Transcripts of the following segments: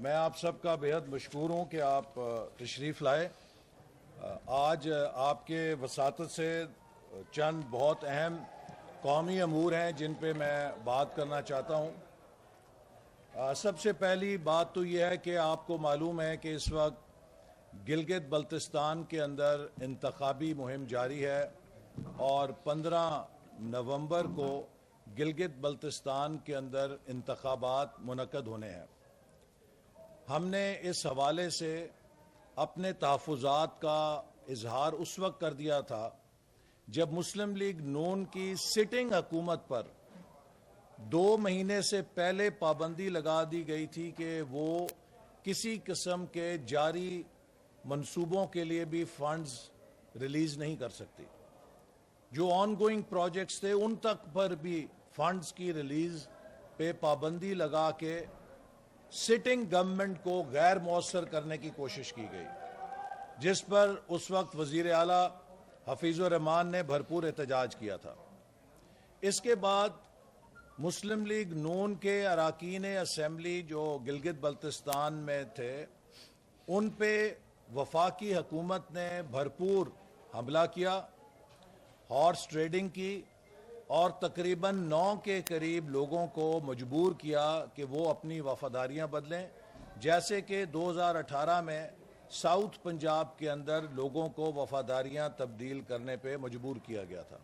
میں آپ سب کا بہت مشکور ہوں کہ آپ تشریف لائے۔ آج آپ کے وساطت سے چند بہت اہم قومی امور ہیں جن پہ میں بات کرنا چاہتا ہوں۔ سب سے پہلی بات تو یہ ہے کہ آپ کو معلوم ہے کہ اس وقت گلگت بلتستان کے اندر انتخابی مہم جاری ہے اور 15 نومبر کو گلگت بلتستان کے اندر انتخابات منعقد ہونے ہیں۔ ہم نے اس حوالے سے اپنے تحفظات کا اظہار اس وقت کر دیا تھا جب مسلم لیگ نون کی سٹنگ حکومت پر 2 مہینے سے پہلے پابندی لگا دی گئی تھی کہ وہ کسی قسم کے جاری منصوبوں کے لیے بھی فنڈز ریلیز نہیں کر سکتی۔ جو آن گوئنگ پروجیکٹس تھے ان تک پر بھی فنڈز کی ریلیز پہ پابندی لگا کے سٹنگ گورنمنٹ کو غیر مؤثر کرنے کی کوشش کی گئی، جس پر اس وقت وزیر اعلیٰ حفیظ الرحمان نے بھرپور احتجاج کیا تھا۔ اس کے بعد مسلم لیگ نون کے اراکین اسمبلی جو گلگت بلتستان میں تھے ان پہ وفاقی حکومت نے بھرپور حملہ کیا، ہارس ٹریڈنگ کی اور تقریباً 9 کے قریب لوگوں کو مجبور کیا کہ وہ اپنی وفاداریاں بدلیں، جیسے کہ 2018 میں ساؤتھ پنجاب کے اندر لوگوں کو وفاداریاں تبدیل کرنے پہ مجبور کیا گیا تھا۔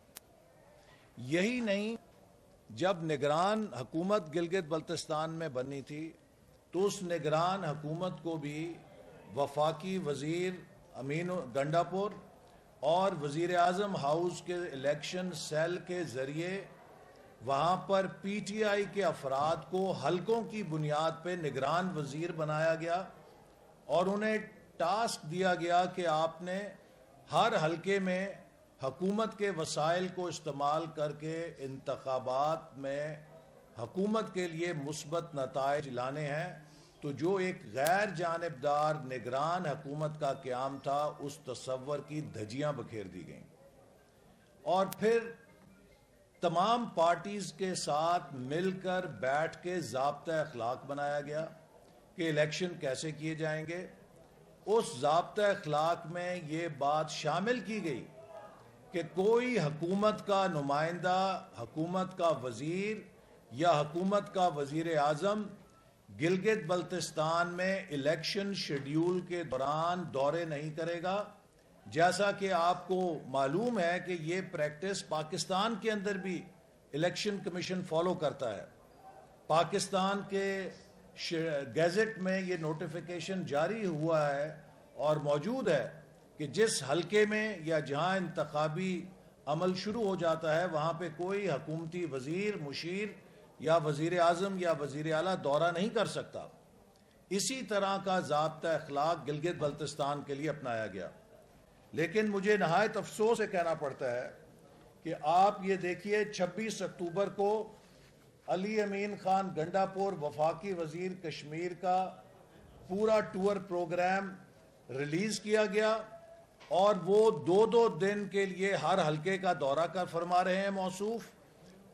یہی نہیں، جب نگران حکومت گلگت بلتستان میں بنی تھی تو اس نگران حکومت کو بھی وفاقی وزیر امین گنڈاپور اور وزیر اعظم ہاؤس کے الیکشن سیل کے ذریعے وہاں پر پی ٹی آئی کے افراد کو حلقوں کی بنیاد پہ نگران وزیر بنایا گیا اور انہیں ٹاسک دیا گیا کہ آپ نے ہر حلقے میں حکومت کے وسائل کو استعمال کر کے انتخابات میں حکومت کے لیے مثبت نتائج لانے ہیں۔ تو جو ایک غیر جانبدار نگران حکومت کا قیام تھا اس تصور کی دھجیاں بکھیر دی گئیں، اور پھر تمام پارٹیز کے ساتھ مل کر بیٹھ کے ضابطہ اخلاق بنایا گیا کہ الیکشن کیسے کیے جائیں گے۔ اس ضابطہ اخلاق میں یہ بات شامل کی گئی کہ کوئی حکومت کا نمائندہ، حکومت کا وزیر یا حکومت کا وزیر اعظم گلگت بلتستان میں الیکشن شیڈیول کے دوران دورے نہیں کرے گا، جیسا کہ آپ کو معلوم ہے کہ یہ پریکٹس پاکستان کے اندر بھی الیکشن کمیشن فالو کرتا ہے۔ پاکستان کے گیزٹ میں یہ نوٹیفیکیشن جاری ہوا ہے اور موجود ہے کہ جس حلقے میں یا جہاں انتخابی عمل شروع ہو جاتا ہے وہاں پہ کوئی حکومتی وزیر، مشیر یا وزیر اعظم یا وزیر اعلیٰ دورہ نہیں کر سکتا۔ اسی طرح کا ضابطہ اخلاق گلگت بلتستان کے لیے اپنایا گیا، لیکن مجھے نہایت افسوس سے کہنا پڑتا ہے کہ آپ یہ دیکھیے 26 اکتوبر کو علی امین خان گنڈاپور وفاقی وزیر کشمیر کا پورا ٹور پروگرام ریلیز کیا گیا اور وہ 2 دن کے لیے ہر حلقے کا دورہ کر فرما رہے ہیں موصوف،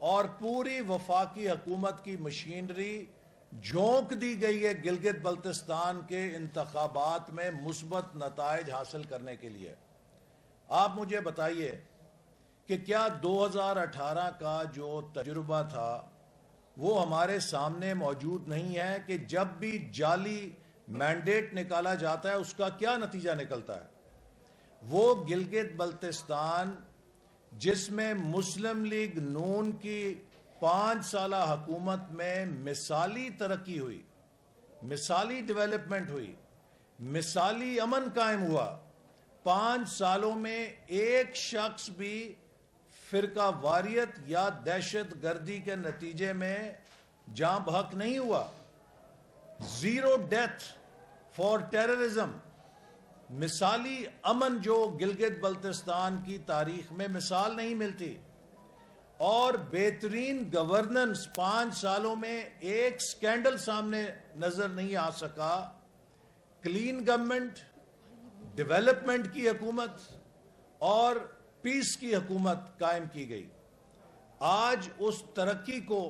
اور پوری وفاقی حکومت کی مشینری جھونک دی گئی ہے گلگت بلتستان کے انتخابات میں مثبت نتائج حاصل کرنے کے لیے۔ آپ مجھے بتائیے کہ کیا 2018 کا جو تجربہ تھا وہ ہمارے سامنے موجود نہیں ہے کہ جب بھی جعلی مینڈیٹ نکالا جاتا ہے اس کا کیا نتیجہ نکلتا ہے؟ وہ گلگت بلتستان جس میں مسلم لیگ نون کی 5 سالہ حکومت میں مثالی ترقی ہوئی، مثالی ڈیولپمنٹ ہوئی، مثالی امن قائم ہوا، 5 سالوں میں ایک شخص بھی فرقہ واریت یا دہشت گردی کے نتیجے میں جاں بحق نہیں ہوا، 0 ڈیتھ فار ٹیررزم، مثالی امن جو گلگت بلتستان کی تاریخ میں مثال نہیں ملتی، اور بہترین گورننس 5 سالوں میں ایک سکینڈل سامنے نظر نہیں آ سکا، کلین گورنمنٹ، ڈیولپمنٹ کی حکومت اور پیس کی حکومت قائم کی گئی۔ آج اس ترقی کو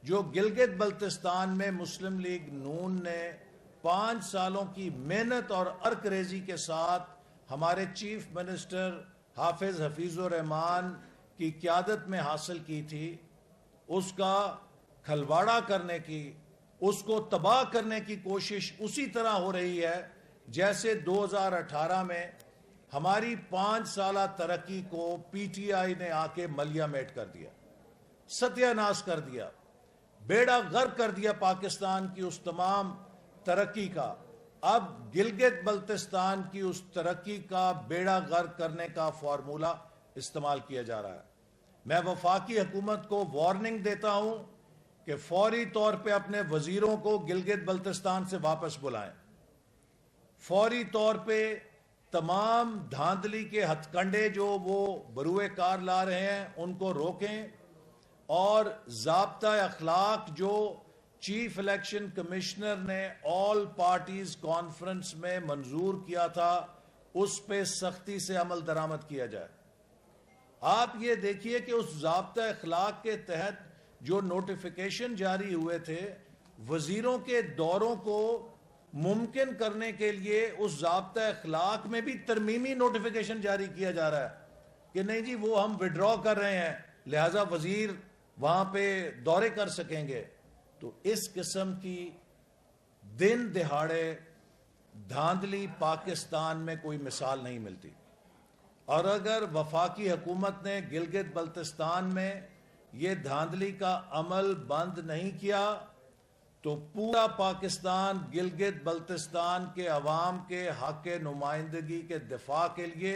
جو گلگت بلتستان میں مسلم لیگ نون نے 5 سالوں کی محنت اور ارک ریزی کے ساتھ ہمارے چیف منسٹر حافظ حفیظ الرحمان کی قیادت میں حاصل کی تھی، اس کا کھلواڑا کرنے کی، اس کو تباہ کرنے کی کوشش اسی طرح ہو رہی ہے جیسے 2018 میں ہماری 5 سالہ ترقی کو پی ٹی آئی نے آ کے ملیہ میٹ کر دیا، ستیہ ناش کر دیا، بیڑا غرق کر دیا پاکستان کی اس تمام ترقی کا۔ اب گلگت بلتستان کی اس ترقی کا بیڑا غرق کرنے کا فارمولہ استعمال کیا جا رہا ہے۔ میں وفاقی حکومت کو وارننگ دیتا ہوں کہ فوری طور پہ اپنے وزیروں کو گلگت بلتستان سے واپس بلائیں، فوری طور پہ تمام دھاندلی کے ہتھ کنڈے جو وہ بروئے کار لا رہے ہیں ان کو روکیں، اور ضابطہ اخلاق جو چیف الیکشن کمشنر نے آل پارٹیز کانفرنس میں منظور کیا تھا اس پہ سختی سے عمل درآمد کیا جائے۔ آپ یہ دیکھیے کہ اس ضابطہ اخلاق کے تحت جو نوٹیفیکیشن جاری ہوئے تھے، وزیروں کے دوروں کو ممکن کرنے کے لیے اس ضابطہ اخلاق میں بھی ترمیمی نوٹیفیکیشن جاری کیا جا رہا ہے کہ نہیں جی وہ ہم وڈرا کر رہے ہیں لہذا وزیر وہاں پہ دورے کر سکیں گے۔ تو اس قسم کی دن دہاڑے دھاندلی پاکستان میں کوئی مثال نہیں ملتی، اور اگر وفاقی حکومت نے گلگت بلتستان میں یہ دھاندلی کا عمل بند نہیں کیا تو پورا پاکستان گلگت بلتستان کے عوام کے حق نمائندگی کے دفاع کے لیے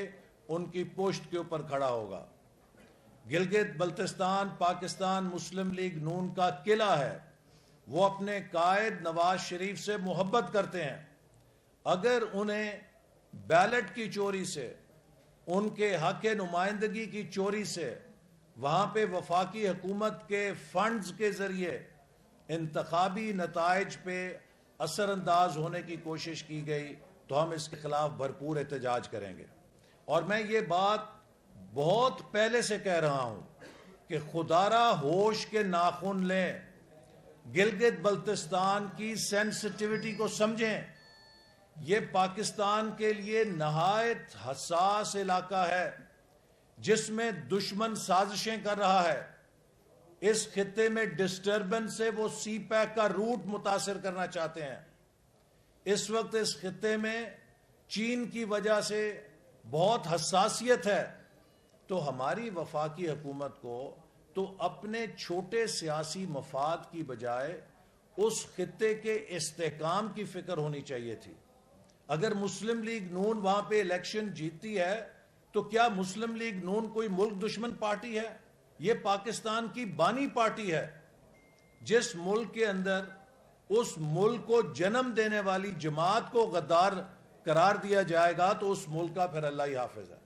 ان کی پشت کے اوپر کھڑا ہوگا۔ گلگت بلتستان پاکستان مسلم لیگ نون کا قلعہ ہے، وہ اپنے قائد نواز شریف سے محبت کرتے ہیں۔ اگر انہیں بیلٹ کی چوری سے، ان کے حق نمائندگی کی چوری سے وہاں پہ وفاقی حکومت کے فنڈز کے ذریعے انتخابی نتائج پہ اثر انداز ہونے کی کوشش کی گئی تو ہم اس کے خلاف بھرپور احتجاج کریں گے۔ اور میں یہ بات بہت پہلے سے کہہ رہا ہوں کہ خدا را ہوش کے ناخن لیں، گلگت بلتستان کی سینسٹیوٹی کو سمجھیں۔ یہ پاکستان کے لیے نہایت حساس علاقہ ہے جس میں دشمن سازشیں کر رہا ہے۔ اس خطے میں ڈسٹربنس سے وہ سی پیک کا روٹ متاثر کرنا چاہتے ہیں۔ اس وقت اس خطے میں چین کی وجہ سے بہت حساسیت ہے، تو ہماری وفاقی حکومت کو تو اپنے چھوٹے سیاسی مفاد کی بجائے اس خطے کے استحکام کی فکر ہونی چاہیے تھی۔ اگر مسلم لیگ نون وہاں پہ الیکشن جیتتی ہے تو کیا مسلم لیگ نون کوئی ملک دشمن پارٹی ہے؟ یہ پاکستان کی بانی پارٹی ہے۔ جس ملک کے اندر اس ملک کو جنم دینے والی جماعت کو غدار قرار دیا جائے گا تو اس ملک کا پھر اللہ ہی حافظ ہے۔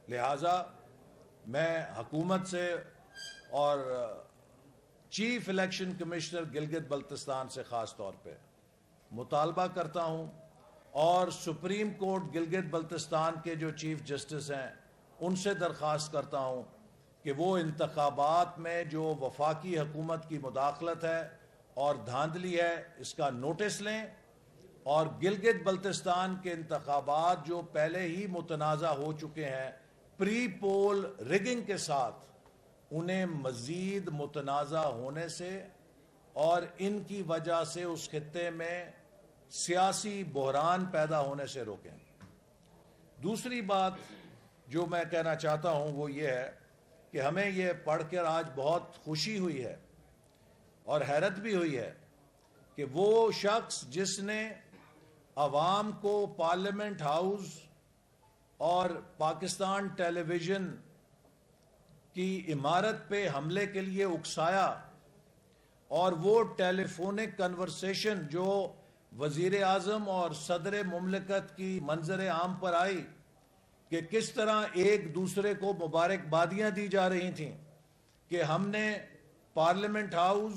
لہٰذا میں حکومت سے اور chief election commissioner Gilgit Baltistan سے خاص طور پہ مطالبہ کرتا ہوں، اور سپریم کورٹ گلگت بلتستان کے جو چیف جسٹس ہیں ان سے درخواست کرتا ہوں کہ وہ انتخابات میں جو وفاقی حکومت کی مداخلت ہے اور دھاندلی ہے اس کا نوٹس لیں، اور گلگت بلتستان کے انتخابات جو پہلے ہی متنازع ہو چکے ہیں پری پول ریگنگ کے ساتھ، انہیں مزید متنازع ہونے سے اور ان کی وجہ سے اس خطے میں سیاسی بحران پیدا ہونے سے روکیں۔ دوسری بات جو میں کہنا چاہتا ہوں وہ یہ ہے کہ ہمیں یہ پڑھ کر آج بہت خوشی ہوئی ہے اور حیرت بھی ہوئی ہے کہ وہ شخص جس نے عوام کو پارلیمنٹ ہاؤس اور پاکستان ٹیلی ویژن کی عمارت پہ حملے کے لیے اکسایا، اور وہ ٹیلی فونک کنورسیشن جو وزیر اعظم اور صدر مملکت کی منظر عام پر آئی کہ کس طرح ایک دوسرے کو مبارکبادیاں دی جا رہی تھیں کہ ہم نے پارلیمنٹ ہاؤس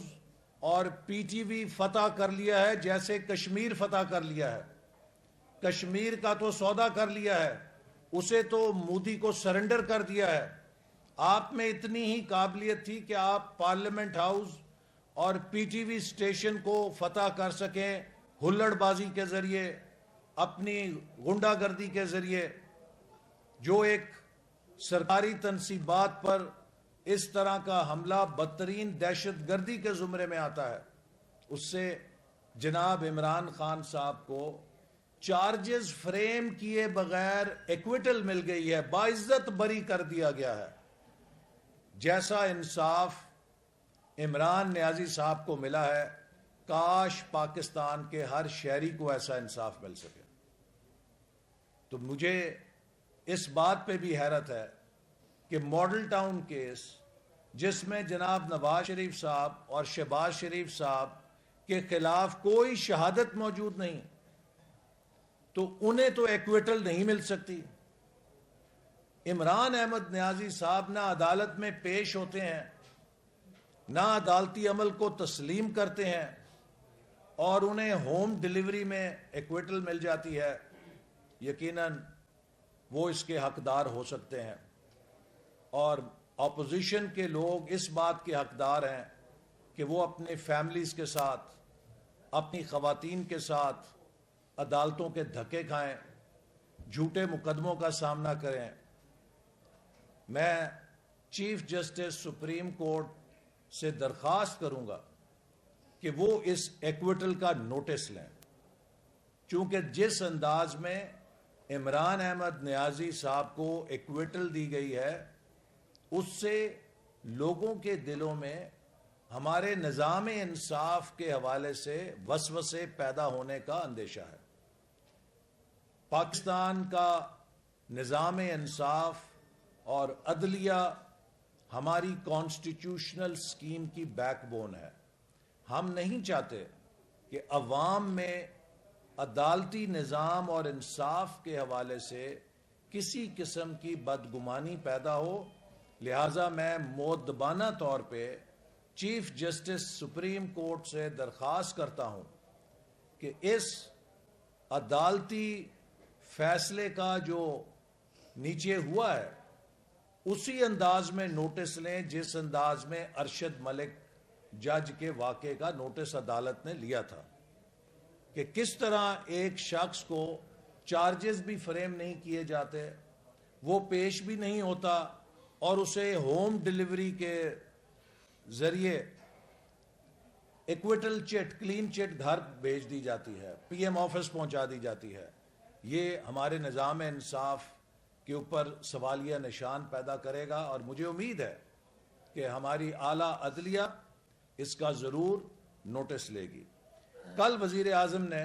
اور پی ٹی وی فتح کر لیا ہے جیسے کشمیر فتح کر لیا ہے۔ کشمیر کا تو سودا کر لیا ہے، اسے تو مودی کو سرنڈر کر دیا ہے۔ آپ میں اتنی ہی قابلیت تھی کہ آپ پارلیمنٹ ہاؤس اور پی ٹی وی اسٹیشن کو فتح کر سکیں، ہلڑ بازی کے ذریعے، اپنی غنڈہ گردی کے ذریعے جو ایک سرکاری تنصیبات پر اس طرح کا حملہ بدترین دہشت گردی کے زمرے میں آتا ہے، اس سے جناب عمران خان صاحب کو چارجز فریم کیے بغیر ایکویٹل مل گئی ہے، باعزت بری کر دیا گیا ہے۔ جیسا انصاف عمران نیازی صاحب کو ملا ہے، کاش پاکستان کے ہر شہری کو ایسا انصاف مل سکے۔ تو مجھے اس بات پہ بھی حیرت ہے کہ ماڈل ٹاؤن کیس، جس میں جناب نواز شریف صاحب اور شہباز شریف صاحب کے خلاف کوئی شہادت موجود نہیں، تو انہیں تو ایکویٹل نہیں مل سکتی۔ عمران احمد نیازی صاحب نہ عدالت میں پیش ہوتے ہیں، نہ عدالتی عمل کو تسلیم کرتے ہیں، اور انہیں ہوم ڈیلیوری میں ایکویٹل مل جاتی ہے۔ یقیناً وہ اس کے حقدار ہو سکتے ہیں، اور اپوزیشن کے لوگ اس بات کے حقدار ہیں کہ وہ اپنے فیملیز کے ساتھ، اپنی خواتین کے ساتھ عدالتوں کے دھکے کھائیں، جھوٹے مقدموں کا سامنا کریں۔ میں چیف جسٹس سپریم کورٹ سے درخواست کروں گا کہ وہ اس ایکویٹل کا نوٹس لیں، چونکہ جس انداز میں عمران احمد نیازی صاحب کو ایکویٹل دی گئی ہے، اس سے لوگوں کے دلوں میں ہمارے نظام انصاف کے حوالے سے وسوسے پیدا ہونے کا اندیشہ ہے۔ پاکستان کا نظام انصاف اور عدلیہ ہماری کانسٹیٹیوشنل سکیم کی بیک بون ہے۔ ہم نہیں چاہتے کہ عوام میں عدالتی نظام اور انصاف کے حوالے سے کسی قسم کی بدگمانی پیدا ہو، لہٰذا میں مؤدبانہ طور پہ چیف جسٹس سپریم کورٹ سے درخواست کرتا ہوں کہ اس عدالتی فیصلے کا جو نیچے ہوا ہے اسی انداز میں نوٹس لیں جس انداز میں ارشد ملک جج کے واقعے کا نوٹس عدالت نے لیا تھا، کہ کس طرح ایک شخص کو چارجز بھی فریم نہیں کیے جاتے، وہ پیش بھی نہیں ہوتا، اور اسے ہوم ڈیلیوری کے ذریعے ایکویٹل چٹ، کلین چٹ گھر بھیج دی جاتی ہے، پی ایم آفس پہنچا دی جاتی ہے۔ یہ ہمارے نظام انصاف کے اوپر سوالیہ نشان پیدا کرے گا، اور مجھے امید ہے کہ ہماری اعلیٰ عدلیہ اس کا ضرور نوٹس لے گی۔ کل وزیر اعظم نے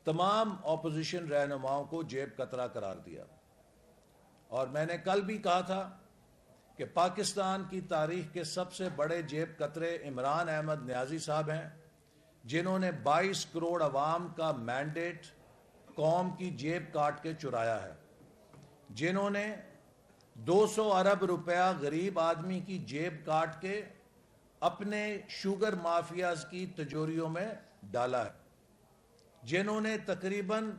تمام اپوزیشن رہنماؤں کو جیب کترا قرار دیا، اور میں نے کل بھی کہا تھا کہ پاکستان کی تاریخ کے سب سے بڑے جیب کترے عمران احمد نیازی صاحب ہیں، جنہوں نے 22 کروڑ عوام کا مینڈیٹ قوم کی جیب کاٹ کے چرایا ہے، جنہوں نے 200 ارب روپیہ غریب آدمی کی جیب کاٹ کے اپنے شوگر مافیاز کی تجوریوں میں ڈالا ہے، جنہوں نے تقریباً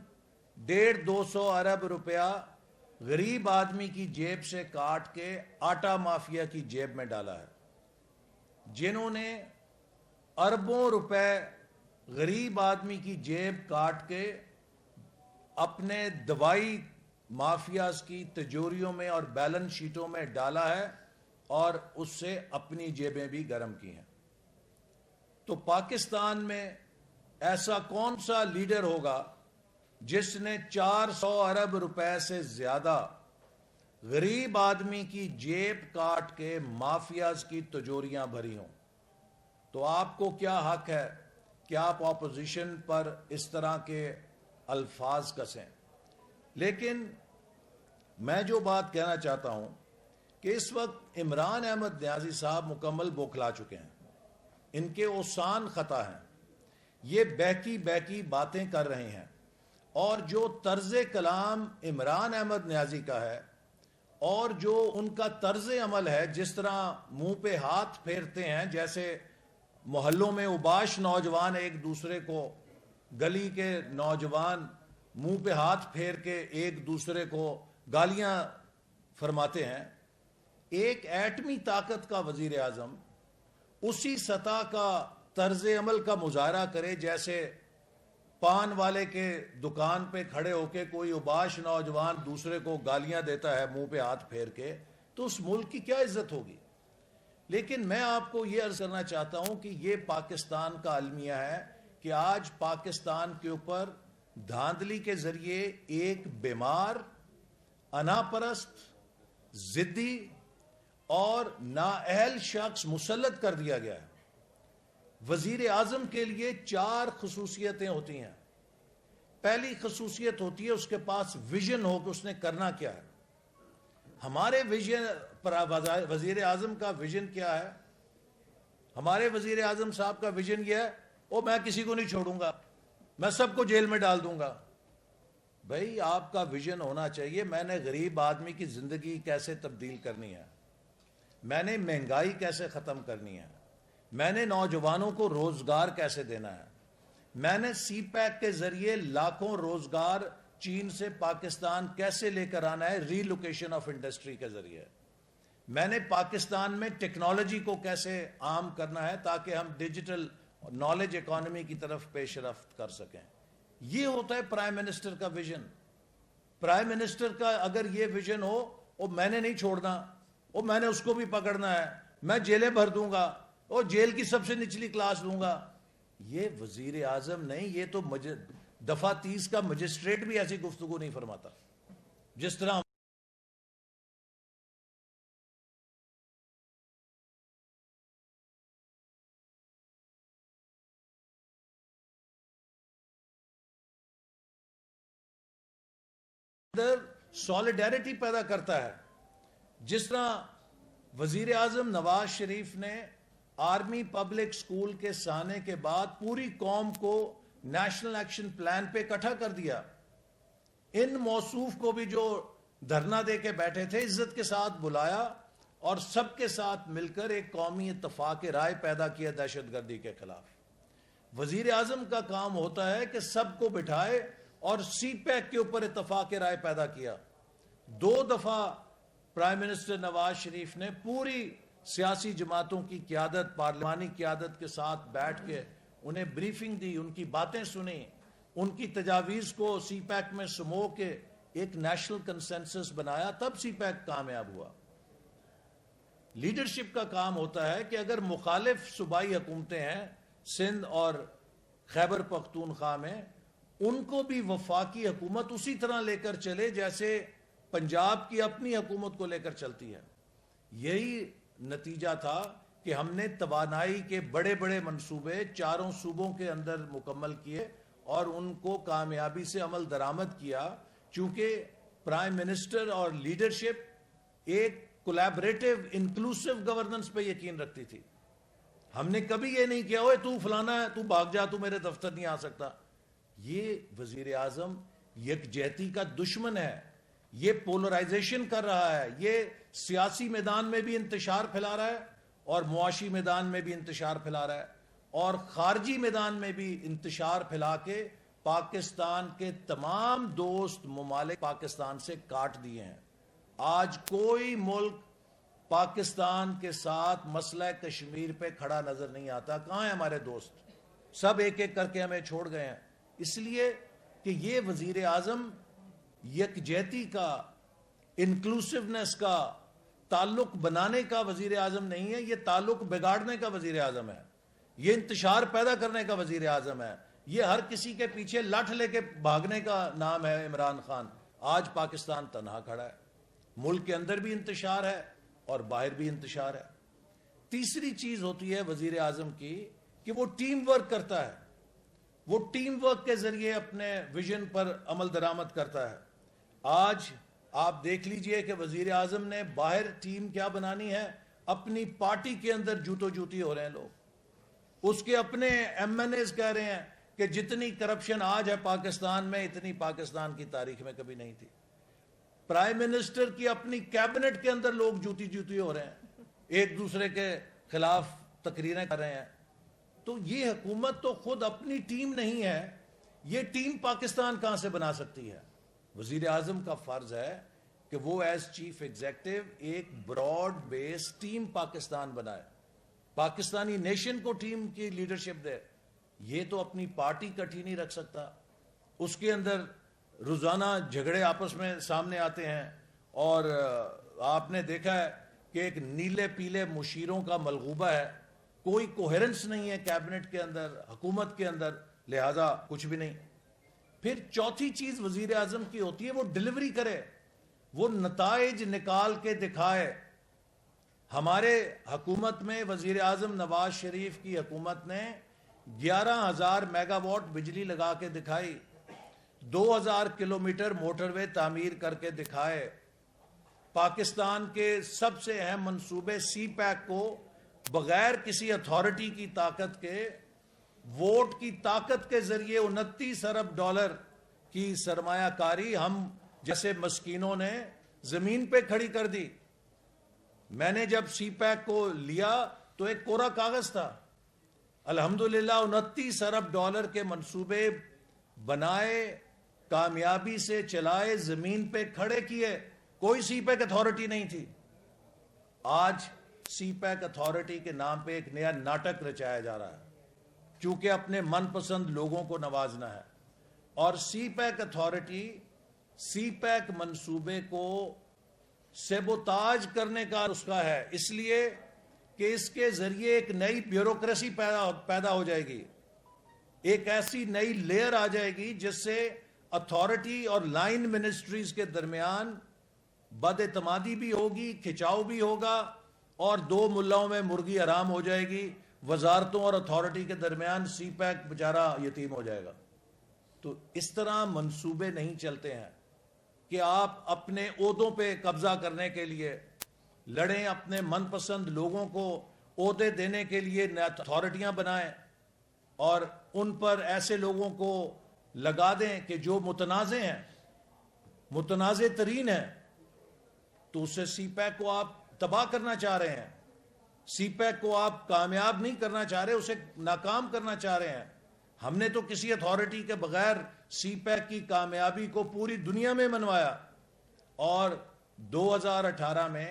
150-200 ارب روپیہ غریب آدمی کی جیب سے کاٹ کے آٹا مافیا کی جیب میں ڈالا ہے، جنہوں نے اربوں روپے غریب آدمی کی جیب کاٹ کے اپنے دوائی مافیاز کی تجوریوں میں اور بیلنس شیٹوں میں ڈالا ہے، اور اس سے اپنی جیبیں بھی گرم کی ہیں۔ تو پاکستان میں ایسا کون سا لیڈر ہوگا جس نے 400 ارب روپے سے زیادہ غریب آدمی کی جیب کاٹ کے مافیاز کی تجوریاں بھری ہوں؟ تو آپ کو کیا حق ہے کہ آپ اپوزیشن پر اس طرح کے الفاظ کسیں؟ لیکن میں جو بات کہنا چاہتا ہوں کہ اس وقت عمران احمد نیازی صاحب مکمل بوکھلا چکے ہیں، ان کے اوسان خطا ہیں، یہ بہکی باتیں کر رہے ہیں، اور جو طرز کلام عمران احمد نیازی کا ہے اور جو ان کا طرز عمل ہے، جس طرح منہ پہ ہاتھ پھیرتے ہیں، جیسے محلوں میں اوباش نوجوان ایک دوسرے کو، گلی کے نوجوان منہ پہ ہاتھ پھیر کے ایک دوسرے کو گالیاں فرماتے ہیں، ایک ایٹمی طاقت کا وزیر اعظم اسی سطح کا طرز عمل کا مظاہرہ کرے جیسے پان والے کے دکان پہ کھڑے ہو کے کوئی اوباش نوجوان دوسرے کو گالیاں دیتا ہے منہ پہ ہاتھ پھیر کے، تو اس ملک کی کیا عزت ہوگی؟ لیکن میں آپ کو یہ عرض کرنا چاہتا ہوں کہ یہ پاکستان کا المیہ ہے کہ آج پاکستان کے اوپر دھاندلی کے ذریعے ایک بیمار، انا پرست، ضدی اور نااہل شخص مسلط کر دیا گیا ہے۔ وزیر اعظم کے لیے 4 خصوصیتیں ہوتی ہیں۔ پہلی خصوصیت ہوتی ہے اس کے پاس ویژن ہو کہ اس نے کرنا کیا ہے۔ ہمارے وزیر اعظم کا ویژن کیا ہے؟ ہمارے وزیر اعظم صاحب کا ویژن یہ ہے، میں کسی کو نہیں چھوڑوں گا، میں سب کو جیل میں ڈال دوں گا۔ بھائی آپ کا ویژن ہونا چاہیے، میں نے غریب آدمی کی زندگی کیسے تبدیل کرنی ہے، میں نے مہنگائی کیسے ختم کرنی ہے، میں نے نوجوانوں کو روزگار کیسے دینا ہے، میں نے سی پیک کے ذریعے لاکھوں روزگار چین سے پاکستان کیسے لے کر آنا ہے، ری لوکیشن آف انڈسٹری کے ذریعے، میں نے پاکستان میں ٹیکنالوجی کو کیسے عام کرنا ہے تاکہ ہم ڈیجیٹل نالج اکانومی کی طرف پیش رفت کر سکیں۔ یہ ہوتا ہے پرائم منسٹر کا ویژن۔ پرائم منسٹر کا اگر یہ ویژن ہو، میں نے نہیں چھوڑنا، میں نے اس کو بھی پکڑنا ہے، میں جیلیں بھر دوں گا، جیل کی سب سے نچلی کلاس دوں گا، یہ وزیر اعظم نہیں، یہ تو دفعہ 30 کا مجسٹریٹ بھی ایسی گفتگو نہیں فرماتا۔ جس طرح اندر سولیڈیرٹی پیدا کرتا ہے، جس طرح وزیر اعظم نواز شریف نے آرمی پبلک سکول کے سانے کے بعد پوری قوم کو نیشنل ایکشن پلان پہ اکٹھا کر دیا۔ ان موصوف کو بھی جو دھرنا دے کے بیٹھے تھے عزت کے ساتھ بلایا اور سب کے ساتھ مل کر ایک قومی اتفاق رائے پیدا کیا دہشت گردی کے خلاف۔ وزیر اعظم کا کام ہوتا ہے کہ سب کو بٹھائے اور سی پیک کے اوپر اتفاق رائے پیدا کیا۔ 2 دفعہ پرائم منسٹر نواز شریف نے پوری سیاسی جماعتوں کی قیادت، پارلیمانی قیادت کے ساتھ بیٹھ کے انہیں بریفنگ دی، ان کی باتیں سنی، ان کی تجاویز کو سی پیک میں سمو کے ایک نیشنل کنسنسس بنایا، تب سی پیک کامیاب ہوا۔ لیڈرشپ کا کام ہوتا ہے کہ اگر مخالف صوبائی حکومتیں ہیں سندھ اور خیبر پختونخوا میں، ان کو بھی وفاقی حکومت اسی طرح لے کر چلے جیسے پنجاب کی اپنی حکومت کو لے کر چلتی ہے۔ یہی نتیجہ تھا کہ ہم نے توانائی کے بڑے بڑے منصوبے 4 صوبوں کے اندر مکمل کیے اور ان کو کامیابی سے عمل درآمد کیا، چونکہ پرائم منسٹر اور لیڈرشپ ایک کولیبریٹو انکلوسیو گورننس پہ یقین رکھتی تھی۔ ہم نے کبھی یہ نہیں کیا تو فلانا ہے، تو بھاگ جا، تو میرے دفتر نہیں آ سکتا۔ یہ وزیر اعظم یکجہتی کا دشمن ہے، یہ پولرائزیشن کر رہا ہے، یہ سیاسی میدان میں بھی انتشار پھیلا رہا ہے اور معاشی میدان میں بھی انتشار پھیلا رہا ہے اور خارجی میدان میں بھی انتشار پھیلا کے پاکستان کے تمام دوست ممالک پاکستان سے کاٹ دیے ہیں۔ آج کوئی ملک پاکستان کے ساتھ مسئلہ کشمیر پہ کھڑا نظر نہیں آتا۔ کہاں ہیں ہمارے دوست؟ سب ایک ایک کر کے ہمیں چھوڑ گئے ہیں، اس لیے کہ یہ وزیر اعظم یکجہتی کا، انکلوسیونیس کا، تعلق بنانے کا وزیر اعظم نہیں ہے، یہ تعلق بگاڑنے کا وزیر اعظم ہے، یہ انتشار پیدا کرنے کا وزیر اعظم ہے، یہ ہر کسی کے پیچھے لٹھ لے کے بھاگنے کا نام ہے عمران خان۔ آج پاکستان تنہا کھڑا ہے، ملک کے اندر بھی انتشار ہے اور باہر بھی انتشار ہے۔ تیسری چیز ہوتی ہے وزیر اعظم کی کہ وہ ٹیم ورک کرتا ہے، وہ ٹیم ورک کے ذریعے اپنے ویژن پر عمل درآمد کرتا ہے۔ آج آپ دیکھ لیجئے کہ وزیر اعظم نے باہر ٹیم کیا بنانی ہے، اپنی پارٹی کے اندر جوتو جوتی ہو رہے ہیں لوگ، اس کے اپنے ایم این ایز کہہ رہے ہیں کہ جتنی کرپشن آج ہے پاکستان میں اتنی پاکستان کی تاریخ میں کبھی نہیں تھی۔ پرائم منسٹر کی اپنی کیبنٹ کے اندر لوگ جوتی جوتی ہو رہے ہیں، ایک دوسرے کے خلاف تقریریں کر رہے ہیں۔ تو یہ حکومت تو خود اپنی ٹیم نہیں ہے، یہ ٹیم پاکستان کہاں سے بنا سکتی ہے؟ وزیر اعظم کا فرض ہے کہ وہ ایز چیف ایگزیکٹو ایک براڈ بیس ٹیم پاکستان بنائے، پاکستانی نیشن کو ٹیم کی لیڈرشپ دے۔ یہ تو اپنی پارٹی کٹھی نہیں رکھ سکتا. اس کے اندر روزانہ جھگڑے آپس میں سامنے آتے ہیں, اور آپ نے دیکھا ہے کہ ایک نیلے پیلے مشیروں کا ملغوبہ ہے. کوئی کوہیرنس نہیں ہے کیبنٹ کے اندر, حکومت کے اندر, لہذا کچھ بھی نہیں. پھر چوتھی چیز وزیر اعظم کی ہوتی ہے وہ ڈیلیوری کرے, وہ نتائج نکال کے دکھائے. ہمارے حکومت میں وزیر اعظم نواز شریف کی حکومت نے 11,000 میگا واٹ بجلی لگا کے دکھائی, 2,000 کلومیٹر موٹر وے تعمیر کر کے دکھائے. پاکستان کے سب سے اہم منصوبے سی پیک کو بغیر کسی اتھارٹی کی طاقت کے, ووٹ کی طاقت کے ذریعے 29 ارب ڈالر کی سرمایہ کاری ہم جیسے مسکینوں نے زمین پہ کھڑی کر دی. میں نے جب سی پیک کو لیا تو ایک کورا کاغذ تھا. الحمدللہ 29 ارب ڈالر کے منصوبے بنائے, کامیابی سے چلائے, زمین پہ کھڑے کیے. کوئی سی پیک اتھارٹی نہیں تھی. آج سی پیک اتھارٹی کے نام پہ ایک نیا ناٹک رچایا جا رہا ہے, چونکہ اپنے من پسند لوگوں کو نوازنا ہے. اور سی پیک اتھارٹی سی پیک منصوبے کو سیبوتاج کرنے کا نسخہ ہے, اس لیے کہ اس کے ذریعے ایک نئی بیوروکریسی پیدا ہو جائے گی, ایک ایسی نئی لیئر آ جائے گی جس سے اتھارٹی اور لائن منسٹریز کے درمیان بد اعتمادی بھی ہوگی, کھچاؤ بھی ہوگا, اور دو ملاؤں میں مرغی حرام ہو جائے گی. وزارتوں اور اتھارٹی کے درمیان سی پیک بیچارہ یتیم ہو جائے گا. تو اس طرح منصوبے نہیں چلتے ہیں کہ آپ اپنے عہدوں پہ قبضہ کرنے کے لیے لڑیں, اپنے من پسند لوگوں کو عہدے دینے کے لیے اتھارٹیاں بنائیں اور ان پر ایسے لوگوں کو لگا دیں کہ جو متنازع ہیں, متنازع ترین ہیں. تو اس سے سی پیک کو آپ تباہ کرنا چاہ رہے ہیں, سی پیک کو آپ کامیاب نہیں کرنا چاہ رہے, اسے ناکام کرنا چاہ رہے ہیں. ہم نے تو کسی اتھارٹی کے بغیر سی پیک کی کامیابی کو پوری دنیا میں منوایا, اور 2018 میں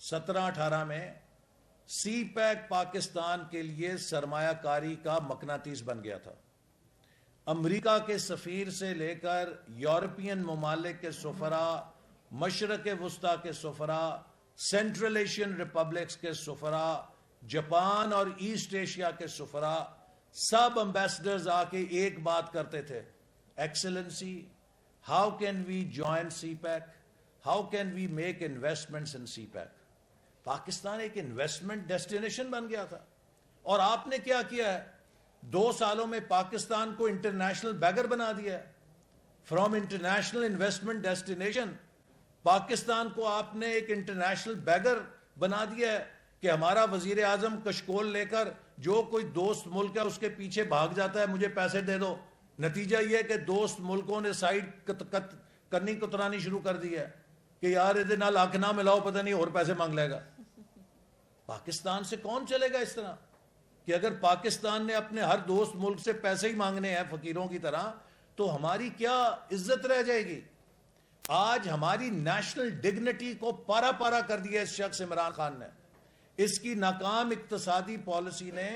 17-18 میں سی پیک پاکستان کے لیے سرمایہ کاری کا مقناطیس بن گیا تھا. امریکہ کے سفیر سے لے کر یورپین ممالک کے سفراء, مشرق وسطی کے سفراء, سینٹرل ایشین ریپبلکس کے سفراء, جاپان اور ایسٹ ایشیا کے سفراء, سب امبیسڈرز آ کے ایک بات کرتے تھے, excellency, how can we join CPEC, how can we make investments in CPEC. Pakistan ایک انویسٹمنٹ ڈیسٹینیشن بن گیا تھا, اور آپ نے کیا کیا ہے, 2 سالوں میں پاکستان کو انٹرنیشنل بیگر بنا دیا ہے. From international investment destination Pakistan کو آپ نے ایک انٹرنیشنل بیگر بنا دیا ہے کہ ہمارا وزیر اعظم کشکول لے کر جو کوئی دوست ملک ہے اس کے پیچھے بھاگ جاتا ہے, مجھے پیسے دے دو. نتیجہ یہ ہے کہ دوست ملکوں نے سائڈ کرنی کترانی شروع کر دی ہے کہ یار یہ نال آنکھ نہ ملاؤ, پتہ نہیں اور پیسے مانگ لے گا. پاکستان سے کون چلے گا اس طرح کہ اگر پاکستان نے اپنے ہر دوست ملک سے پیسے ہی مانگنے ہیں فقیروں کی طرح, تو ہماری کیا عزت رہ جائے گی. آج ہماری نیشنل ڈگنیٹی کو پارا پارا کر دیا اس شخص عمران خان نے. اس کی ناکام اقتصادی پالیسی نے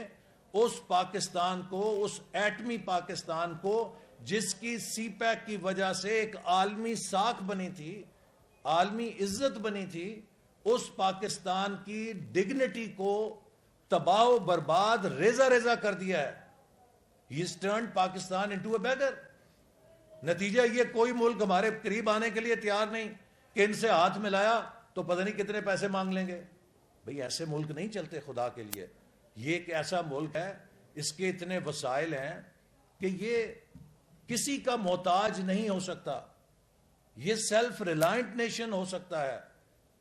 اس پاکستان کو, اس ایٹمی پاکستان کو جس کی سی پیک کی وجہ سے ایک عالمی ساکھ بنی تھی, عالمی عزت بنی تھی, اس پاکستان کی ڈگنیٹی کو تباہ و برباد ریزہ ریزہ کر دیا ہے. He's turned Pakistan into a beggar. نتیجہ یہ کوئی ملک ہمارے قریب آنے کے لیے تیار نہیں کہ ان سے ہاتھ ملایا تو پتہ نہیں کتنے پیسے مانگ لیں گے. بھئی ایسے ملک نہیں چلتے خدا کے لیے. یہ ایک ایسا ملک ہے, اس کے اتنے وسائل ہیں کہ یہ کسی کا محتاج نہیں ہو سکتا, یہ سیلف ریلائنٹ نیشن ہو سکتا ہے.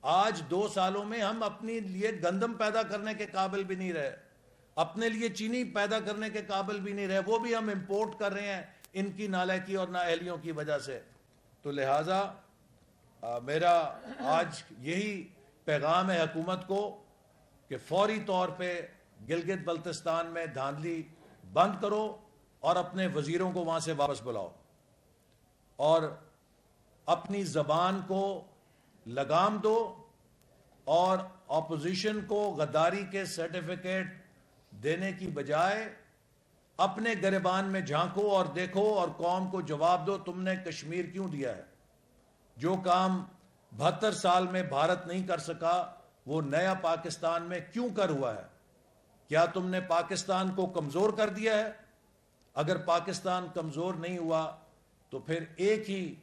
آج 2 سالوں میں ہم اپنے لیے گندم پیدا کرنے کے قابل بھی نہیں رہے, اپنے لیے چینی پیدا کرنے کے قابل بھی نہیں رہے, وہ بھی ہم امپورٹ کر رہے ہیں ان کی نالائکی اور نااہلیوں کی وجہ سے. تو لہٰذا میرا آج یہی پیغام ہے حکومت کو کہ فوری طور پہ گلگت بلتستان میں دھاندلی بند کرو اور اپنے وزیروں کو وہاں سے واپس بلاؤ, اور اپنی زبان کو لگام دو, اور اپوزیشن کو غداری کے سرٹیفکیٹ دینے کی بجائے اپنے گریبان میں جھانکو اور دیکھو اور قوم کو جواب دو تم نے کشمیر کیوں دیا ہے. جو کام 72 سال میں بھارت نہیں کر سکا وہ نیا پاکستان میں کیوں کر ہوا ہے؟ کیا تم نے پاکستان کو کمزور کر دیا ہے؟ اگر پاکستان کمزور نہیں ہوا تو پھر ایک ہی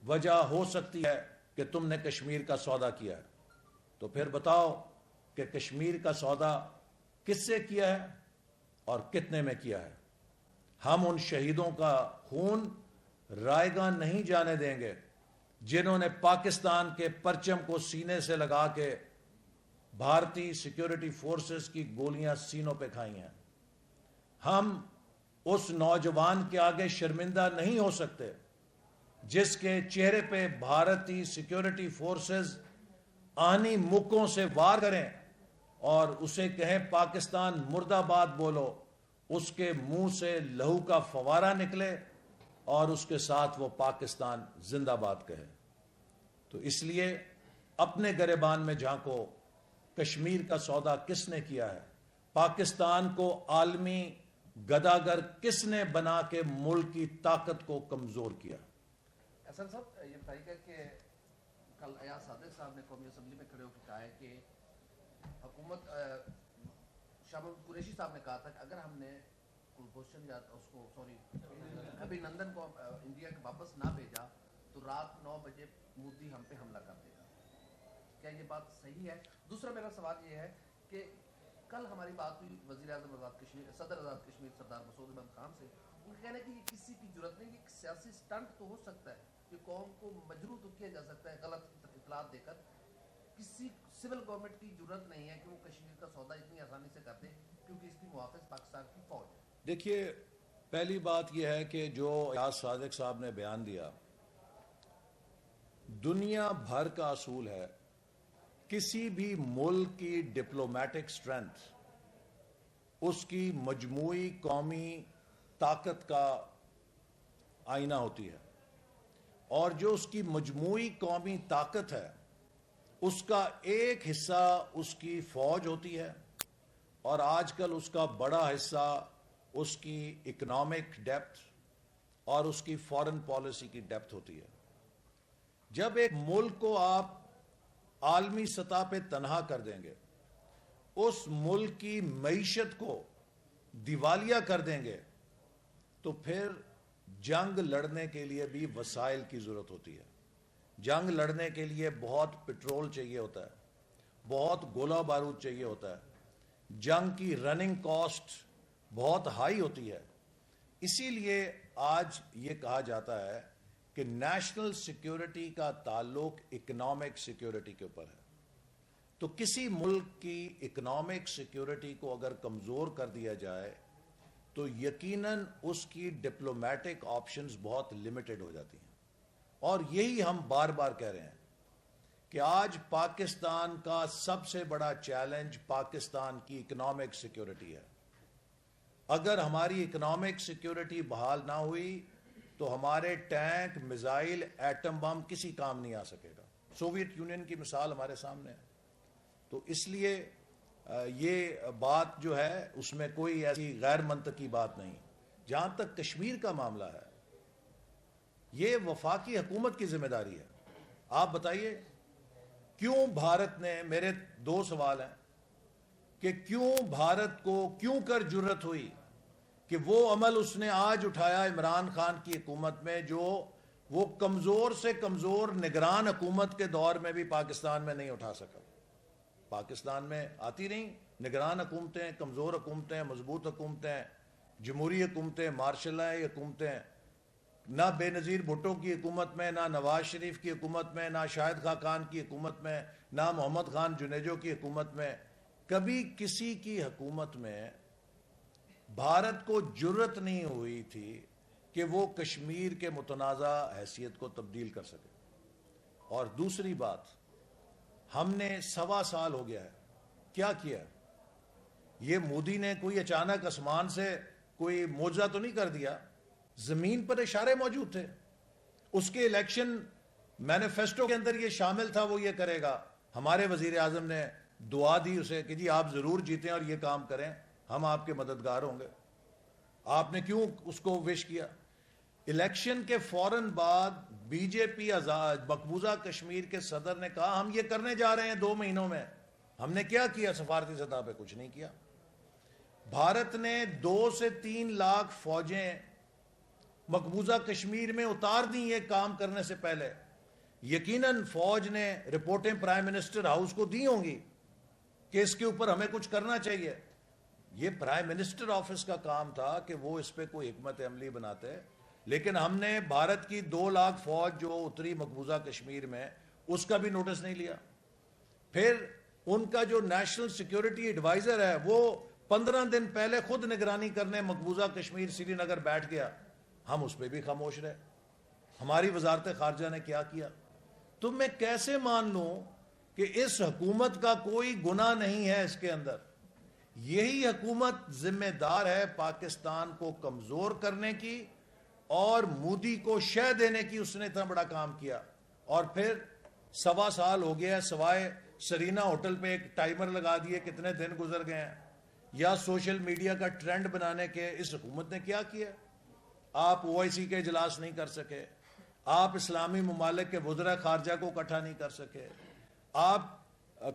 وجہ ہو سکتی ہے کہ تم نے کشمیر کا سودا کیا ہے. تو پھر بتاؤ کہ کشمیر کا سودا کس سے کیا ہے اور کتنے میں کیا ہے؟ ہم ان شہیدوں کا خون رائے گاں نہیں جانے دیں گے جنہوں نے پاکستان کے پرچم کو سینے سے لگا کے بھارتی سیکیورٹی فورسز کی گولیاں سینوں پہ کھائی ہیں. ہم اس نوجوان کے آگے شرمندہ نہیں ہو سکتے جس کے چہرے پہ بھارتی سیکیورٹی فورسز آنی مکوں سے وار کریں اور اسے کہیں پاکستان مرد آباد بولو، اس کے منہ سے لہو کا فوارہ نکلے اور اس کے ساتھ وہ پاکستان زندہ باد کہے. تو اس لیے اپنے گریبان میں جھانکو، کشمیر کا سودا کس نے کیا ہے؟ پاکستان کو عالمی گداگر کس نے بنا کے ملک کی طاقت کو کمزور کیا؟ احسان صاحب یہ بتائیے گا کہ کل ایاز صادق صاحب نے قومی اسمبلی میں کھڑے ہو کے کہا ہے کہ حکومت شاہ محمود قریشی صاحب نے کہا تھا کہ اگر ہم نے کلبھوشن یا اس کو ابھینندن کو انڈیا کے واپس نہ بھیجا تو رات 9 بجے مودی ہم پہ حملہ کر دے گا. کیا یہ بات صحیح ہے؟ دوسرا میرا سوال یہ ہے کہ کل ہماری بات ہوئی وزیر اعظم آزاد کشمیر صدر آزاد کشمیر سردار مسعود احمد خان سے. ان کا کہنا ہے کہ یہ کسی کی جرت نہیں، یہ ایک سیاسی سٹنٹ تو ہو سکتا ہے کہ قوم کو مجروح تو کیا جا سکتا ہے غلط اطلاعات دے کر. کسی سول گورنمنٹ کی جرت نہیں ہے کہ وہ کشمیر کا سودا اتنی آسانی سے کر دے کیونکہ اس کی محافظ پاکستان کی فوج ہے. دیکھیے، پہلی بات یہ ہے کہ جو ایاز صادق صاحب نے بیان دیا، دنیا بھر کا اصول ہے کسی بھی ملک کی ڈپلومیٹک سٹرینتھ اس کی مجموعی قومی طاقت کا آئینہ ہوتی ہے، اور جو اس کی مجموعی قومی طاقت ہے اس کا ایک حصہ اس کی فوج ہوتی ہے، اور آج کل اس کا بڑا حصہ اس کی اکنامک ڈیپتھ اور اس کی فارن پالیسی کی ڈیپتھ ہوتی ہے. جب ایک ملک کو آپ عالمی سطح پہ تنہا کر دیں گے، اس ملک کی معیشت کو دیوالیہ کر دیں گے، تو پھر جنگ لڑنے کے لیے بھی وسائل کی ضرورت ہوتی ہے. جنگ لڑنے کے لیے بہت پٹرول چاہیے ہوتا ہے، بہت گولہ بارود چاہیے ہوتا ہے، جنگ کی رننگ کاسٹ بہت ہائی ہوتی ہے. اسی لیے آج یہ کہا جاتا ہے کہ نیشنل سیکیورٹی کا تعلق اکنامک سیکیورٹی کے اوپر ہے. تو کسی ملک کی اکنامک سیکیورٹی کو اگر کمزور کر دیا جائے تو یقیناً اس کی ڈپلومیٹک آپشنز بہت لمیٹڈ ہو جاتی ہیں. اور یہی ہم بار بار کہہ رہے ہیں کہ آج پاکستان کا سب سے بڑا چیلنج پاکستان کی اکنامک سیکیورٹی ہے. اگر ہماری اکنامک سیکیورٹی بحال نہ ہوئی تو ہمارے ٹینک، میزائل، ایٹم بم کسی کام نہیں آ سکے گا. سوویت یونین کی مثال ہمارے سامنے ہے. تو اس لیے یہ بات جو ہے اس میں کوئی ایسی غیر منطقی بات نہیں. جہاں تک کشمیر کا معاملہ ہے، یہ وفاقی حکومت کی ذمہ داری ہے. آپ بتائیے کیوں بھارت نے، میرے 2 سوال ہیں کہ کیوں بھارت کو کیوں کر جرت ہوئی کہ وہ عمل اس نے آج اٹھایا عمران خان کی حکومت میں جو وہ کمزور سے کمزور نگران حکومت کے دور میں بھی پاکستان میں نہیں اٹھا سکا. پاکستان میں آتی نہیں نگران حکومتیں، کمزور حکومتیں، مضبوط حکومتیں، جمہوری حکومتیں، مارشل لاء حکومتیں. نہ بے نظیر بھٹو کی حکومت میں، نہ نواز شریف کی حکومت میں، نہ شاہد خاقان کی حکومت میں، نہ محمد خان جنیجو کی حکومت میں کبھی کسی کی حکومت میں بھارت کو جرت نہیں ہوئی تھی کہ وہ کشمیر کے متنازع حیثیت کو تبدیل کر سکے. اور دوسری بات، ہم نے 1.25 سال ہو گیا ہے، کیا کیا ہے؟ یہ مودی نے کوئی اچانک آسمان سے کوئی معجزہ تو نہیں کر دیا. زمین پر اشارے موجود تھے. اس کے الیکشن مینیفیسٹو کے اندر یہ شامل تھا، وہ یہ کرے گا. ہمارے وزیر اعظم نے دعا دی اسے کہ جی آپ ضرور جیتیں اور یہ کام کریں، ہم آپ کے مددگار ہوں گے. آپ نے کیوں اس کو وش کیا؟ الیکشن کے فوراً بعد بی جے پی مقبوضہ کشمیر کے صدر نے کہا ہم یہ کرنے جا رہے ہیں 2 مہینوں میں. ہم نے کیا کیا؟ سفارتی سطح پہ کچھ نہیں کیا. بھارت نے 2 سے 3 لاکھ فوجیں مقبوضہ کشمیر میں اتار دیں یہ کام کرنے سے پہلے. یقیناً فوج نے رپورٹیں پرائم منسٹر ہاؤس کو دی ہوں گی کہ اس کے اوپر ہمیں کچھ کرنا چاہیے. یہ پرائم منسٹر آفس کا کام تھا کہ وہ اس پہ کوئی حکمت عملی بناتے. لیکن ہم نے بھارت کی 2 لاکھ فوج جو اتری مقبوضہ کشمیر میں اس کا بھی نوٹس نہیں لیا. پھر ان کا جو نیشنل سیکیورٹی ایڈوائزر ہے وہ 15 دن پہلے خود نگرانی کرنے مقبوضہ کشمیر سری نگر بیٹھ گیا. ہم اس پہ بھی خاموش رہے. ہماری وزارت خارجہ نے کیا کیا؟ تو میں کیسے مان لوں کہ اس حکومت کا کوئی گناہ نہیں ہے اس کے اندر؟ یہی حکومت ذمہ دار ہے پاکستان کو کمزور کرنے کی اور مودی کو شہ دینے کی. اس نے اتنا بڑا کام کیا اور پھر 1.25 سال ہو گیا سوائے سرینا ہوٹل پہ ایک ٹائمر لگا دیے کتنے دن گزر گئے ہیں یا سوشل میڈیا کا ٹرینڈ بنانے کے اس حکومت نے کیا کیا؟ آپ OIC کے اجلاس نہیں کر سکے, آپ اسلامی ممالک کے وزراء خارجہ کو اکٹھا نہیں کر سکے, آپ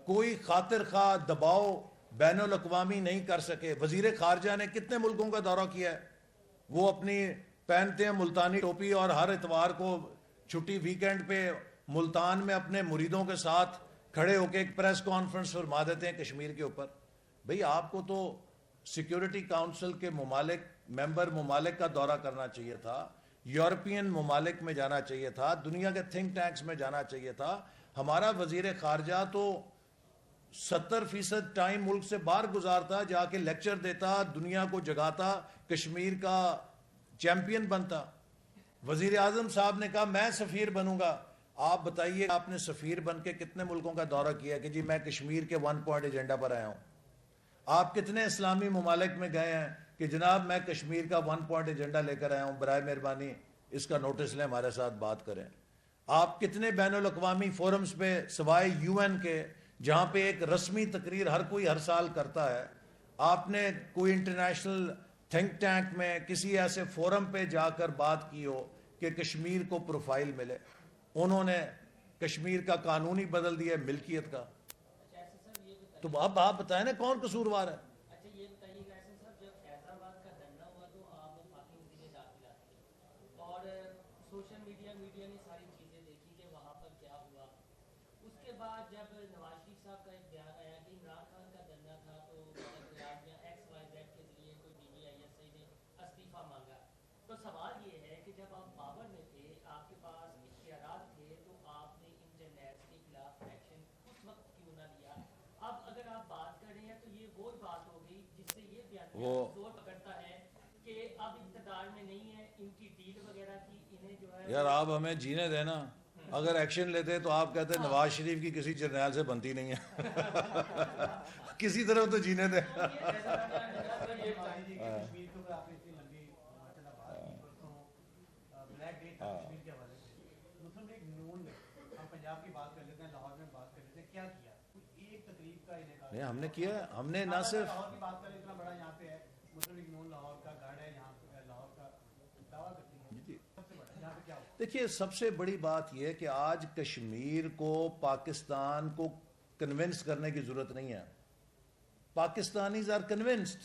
کوئی خاطر خواہ دباؤ بین الاقوامی نہیں کر سکے. وزیر خارجہ نے کتنے ملکوں کا دورہ کیا ہے؟ وہ اپنی پہنتے ہیں ملتانی ٹوپی اور ہر اتوار کو چھٹی ویکینڈ پہ ملتان میں اپنے مریدوں کے ساتھ کھڑے ہو کے ایک پریس کانفرنس فرما دیتے ہیں کشمیر کے اوپر. بھئی آپ کو تو سیکیورٹی کاؤنسل کے ممبر ممالک کا دورہ کرنا چاہیے تھا, یورپین ممالک میں جانا چاہیے تھا, دنیا کے تھنک ٹینکس میں جانا چاہیے تھا. ہمارا وزیر خارجہ تو 70% ٹائم ملک سے باہر گزارتا, جا کے لیکچر دیتا, دنیا کو جگاتا, کشمیر کا چیمپئن بنتا. وزیر اعظم صاحب نے کہا میں سفیر بنوں گا. آپ بتائیے آپ نے سفیر بن کے کتنے ملکوں کا دورہ کیا کہ جی میں کشمیر کے 1 پوائنٹ ایجنڈا پر آیا ہوں؟ آپ کتنے اسلامی ممالک میں گئے ہیں کہ جناب میں کشمیر کا 1 پوائنٹ ایجنڈا لے کر آیا ہوں, برائے مہربانی اس کا نوٹس لیں, ہمارے ساتھ بات کریں؟ آپ کتنے بین الاقوامی فورمز پہ سوائے UN کے جہاں پہ ایک رسمی تقریر ہر کوئی ہر سال کرتا ہے, آپ نے کوئی انٹرنیشنل تھنک ٹینک میں کسی ایسے فورم پہ جا کر بات کی ہو کہ کشمیر کو پروفائل ملے؟ انہوں نے کشمیر کا قانون ہی بدل دیا ملکیت کا. تو اب آپ بتائیں نا کون قصوروار ہے؟ سوشل میڈیا نے ساری چیزیں دیکھی کہ وہاں پر کیا ہوا. اس کے بعد جب نواز شریف صاحب کا ایک بیان آیا کہ عمران خان کا دھرنا تھا تو XYZ کے ذریعے کوئی BBISI نے استعفیٰ مانگا. تو سوال یہ ہے کہ جب آپ پاور میں تھے, آپ کے پاس اختیارات تھے, تو آپ نے انٹرنیٹ کے خلاف ایکشن اس وقت کیوں نہ لیا؟ اب اگر آپ بات کر رہے ہیں تو یہ وہ بات ہوگی جس سے یہ بیان زور پکڑتا ہے کہ اب اقتدار میں نہیں ہے, ان کی ڈیل وغیرہ کی انہیں جو ہے. یار آپ ہمیں جینے دینا, اگر ایکشن لیتے تو آپ کہتے ہیں نواز شریف کی کسی جرنیل سے بنتی نہیں ہے. کسی طرح تو جینے دیں. نہیں ہم نے کیا, ہم نے نہ صرف دیکھیے سب سے بڑی بات یہ کہ آج کشمیر کو پاکستان کو کنونس کرنے کی ضرورت نہیں ہے. Pakistanis are convinced.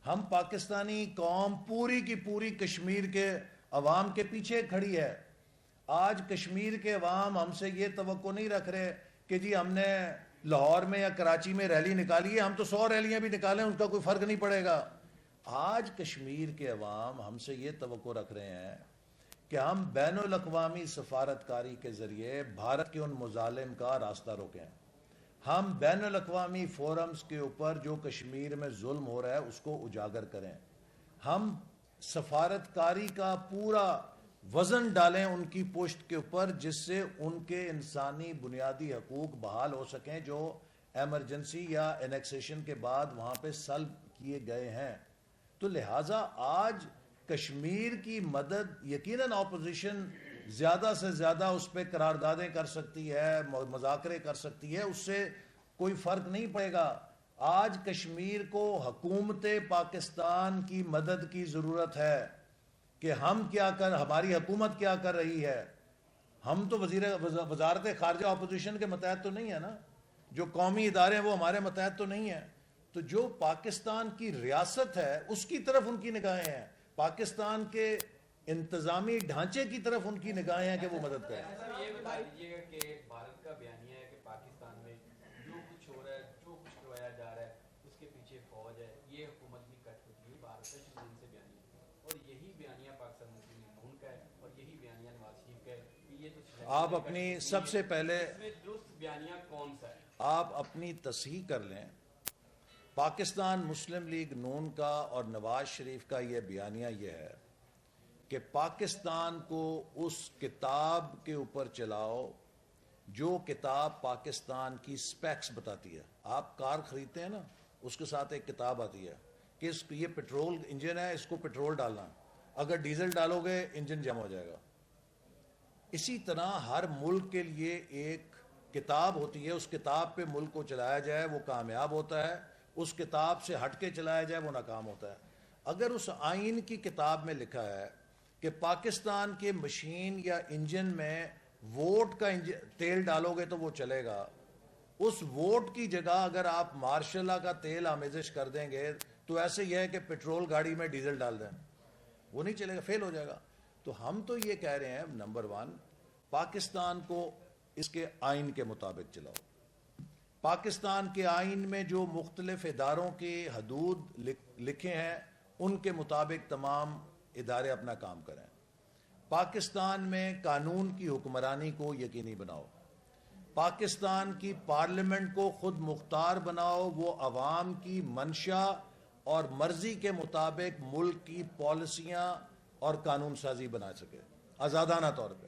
ہم پاکستانی قوم پوری کی پوری کشمیر کے عوام کے پیچھے کھڑی ہے. آج کشمیر کے عوام ہم سے یہ توقع نہیں رکھ رہے کہ جی ہم نے لاہور میں یا کراچی میں ریلی نکالی ہے, ہم تو 100 ریلیاں بھی نکالیں ان کا کوئی فرق نہیں پڑے گا. آج کشمیر کے عوام ہم سے یہ توقع رکھ رہے ہیں کہ ہم بین الاقوامی سفارتکاری کے ذریعے بھارت کے ان مظالم کا راستہ روکیں. ہم بین الاقوامی فورمز کے اوپر جو کشمیر میں ظلم ہو رہا ہے اس کو اجاگر کریں. ہم سفارتکاری کا پورا وزن ڈالیں ان کی پشت کے اوپر, جس سے ان کے انسانی بنیادی حقوق بحال ہو سکیں جو ایمرجنسی یا انیکسیشن کے بعد وہاں پہ سلب کیے گئے ہیں. تو لہٰذا آج کشمیر کی مدد یقیناً اپوزیشن زیادہ سے زیادہ اس پہ قراردادیں کر سکتی ہے, مذاکرے کر سکتی ہے, اس سے کوئی فرق نہیں پڑے گا. آج کشمیر کو حکومت پاکستان کی مدد کی ضرورت ہے کہ ہماری حکومت کیا کر رہی ہے. ہم تو وزارت خارجہ اپوزیشن کے متحد تو نہیں ہے نا, جو قومی ادارے ہیں وہ ہمارے متحد تو نہیں ہیں. تو جو پاکستان کی ریاست ہے اس کی طرف ان کی نگاہیں ہیں, پاکستان کے انتظامی ڈھانچے کی طرف ان کی نگاہیں ہیں کہ وہ مدد کریں. یہ بتا دیجیے گا کہ بھارت کا بیانیہ ہے کہ پاکستان میں جو کچھ ہو رہا ہے, جو کچھ کروایا جا رہا ہے, اس کے پیچھے فوج ہے, یہ حکومت بھی کٹ ہوتی ہے بھارت سے شمال سے بیانیہ, اور یہی بیانیہ پاکستان مسلم لیگ کا ہے, اور یہی بیانیہ نواز شریف کا ہے. یہ تو آپ اپنی سب سے پہلے درست بیانیہ کون سا ہے آپ اپنی تصحیح کر لیں. پاکستان مسلم لیگ نون کا اور نواز شریف کا یہ بیانیہ یہ ہے کہ پاکستان کو اس کتاب کے اوپر چلاؤ جو کتاب پاکستان کی سپیکس بتاتی ہے. آپ کار خریدتے ہیں نا, اس کے ساتھ ایک کتاب آتی ہے کہ یہ پیٹرول انجن ہے, اس کو پیٹرول ڈالنا, اگر ڈیزل ڈالو گے انجن جم ہو جائے گا. اسی طرح ہر ملک کے لیے ایک کتاب ہوتی ہے, اس کتاب پہ ملک کو چلایا جائے وہ کامیاب ہوتا ہے, اس کتاب سے ہٹ کے چلایا جائے وہ ناکام ہوتا ہے. اگر اس آئین کی کتاب میں لکھا ہے کہ پاکستان کے مشین یا انجن میں ووٹ کا تیل ڈالو گے تو وہ چلے گا, اس ووٹ کی جگہ اگر آپ مارشلہ کا تیل آمیزش کر دیں گے تو ایسے یہ ہے کہ پیٹرول گاڑی میں ڈیزل ڈال دیں, وہ نہیں چلے گا, فیل ہو جائے گا. تو ہم تو یہ کہہ رہے ہیں نمبر 1 پاکستان کو اس کے آئین کے مطابق چلاؤ. پاکستان کے آئین میں جو مختلف اداروں کے حدود لکھے ہیں ان کے مطابق تمام ادارے اپنا کام کریں. پاکستان میں قانون کی حکمرانی کو یقینی بناؤ. پاکستان کی پارلیمنٹ کو خود مختار بناؤ, وہ عوام کی منشا اور مرضی کے مطابق ملک کی پالیسیاں اور قانون سازی بنا سکے آزادانہ طور پہ.